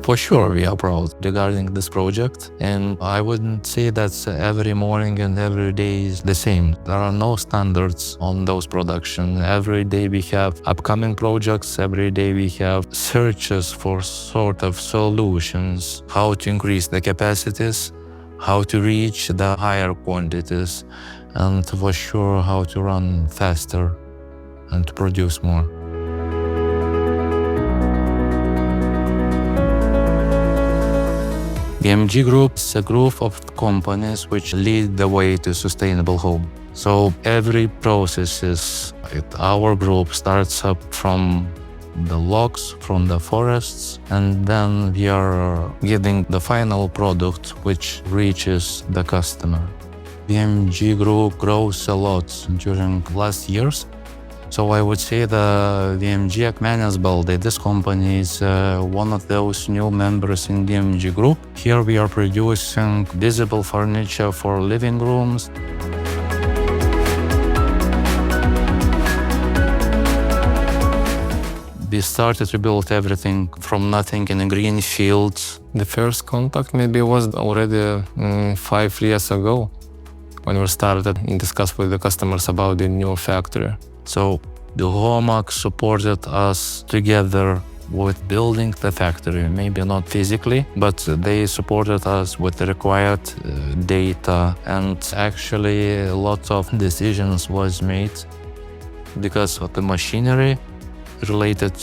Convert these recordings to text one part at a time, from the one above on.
For sure, we are proud regarding this project, and I wouldn't say that every morning and every day is the same. There are no standards on those production. Every day we have upcoming projects, every day we have searches for sort of solutions, how to increase the capacities, how to reach the higher quantities, and for sure how to run faster and to produce more. VMG Group is a group of companies which lead the way to sustainable home. So every process at our group starts up from the logs, from the forests, and then we are getting the final product which reaches the customer. VMG Group grows a lot during last years. So I would say the VMG Akmene's baldei, this company is one of those new members in VMG Group. Here we are producing visible furniture for living rooms. We started to build everything from nothing in a green field. The first contact maybe was already 5 years ago, when we started and discussed with the customers about the new factory. So the HOMAG supported us together with building the factory, maybe not physically, but they supported us with the required data, and actually a lot of decisions was made because of the machinery related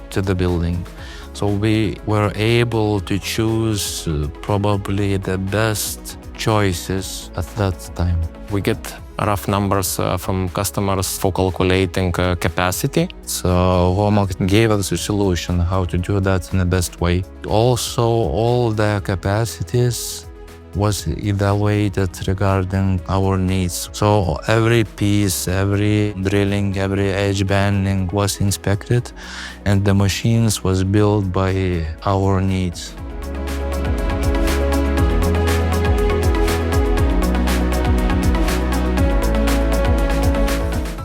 to the building. So we were able to choose probably the best choices at that time. We get rough numbers from customers for calculating capacity. So HOMAG gave us a solution how to do that in the best way. Also, all the capacities was evaluated regarding our needs. So every piece, every drilling, every edge banding was inspected, and the machines was built by our needs.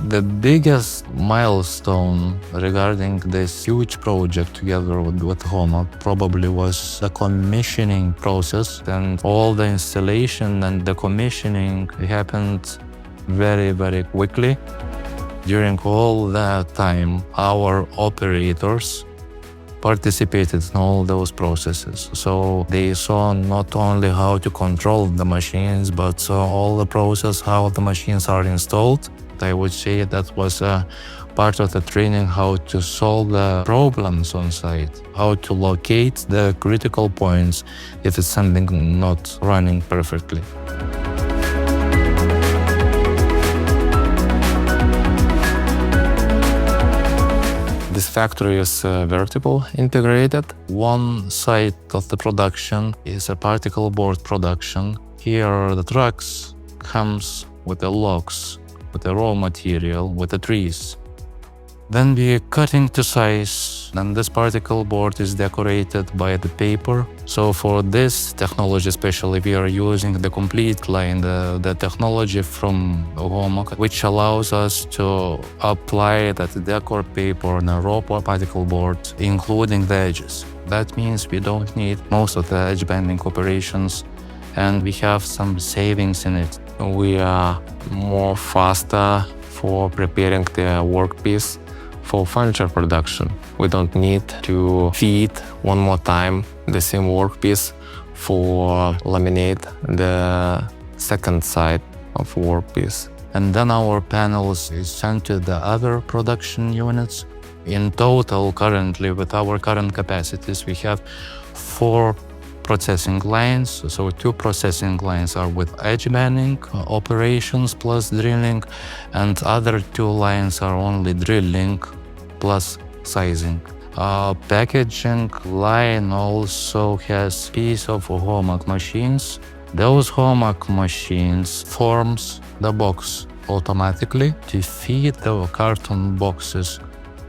The biggest milestone regarding this huge project together with HOMAG probably was the commissioning process, and all the installation and the commissioning happened very, very quickly. During all that time, our operators participated in all those processes. So they saw not only how to control the machines, but saw all the process, how the machines are installed. I would say that was a part of the training, how to solve the problems on site, how to locate the critical points if it's something not running perfectly. This factory is vertical integrated. One side of the production is a particle board production. Here the trucks comes with the logs, with the raw material, with the trees. Then we cutting to size, and this particle board is decorated by the paper. So for this technology especially, we are using the complete line, the technology from HOMAG, which allows us to apply that decor paper on a raw particle board, including the edges. That means we don't need most of the edge banding operations, and we have some savings in it. We are more faster for preparing the workpiece for furniture production. We don't need to feed one more time the same workpiece for laminate the second side of workpiece. And then our panels is sent to the other production units. In total, currently, with our current capacities, we have 4 processing lines. So 2 processing lines are with edge banding operations plus drilling, and other 2 lines are only drilling plus sizing. Packaging line also has piece of HOMAG machines. Those HOMAG machines forms the box automatically to feed the carton boxes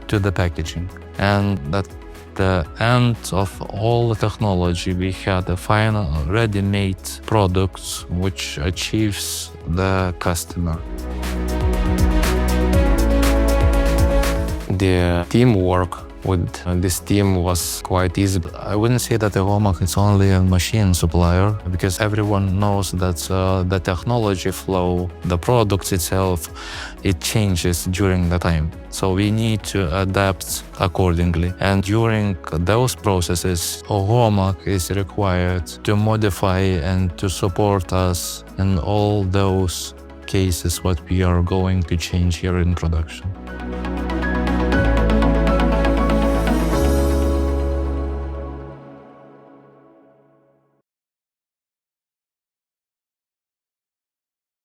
to the packaging. And that the end of all the technology, we had a final ready-made product which achieves the customer. The teamwork with this team was quite easy. I wouldn't say that the HOMAG is only a machine supplier, because everyone knows that the technology flow, the product itself, it changes during the time. So we need to adapt accordingly. And during those processes, HOMAG is required to modify and to support us in all those cases what we are going to change here in production.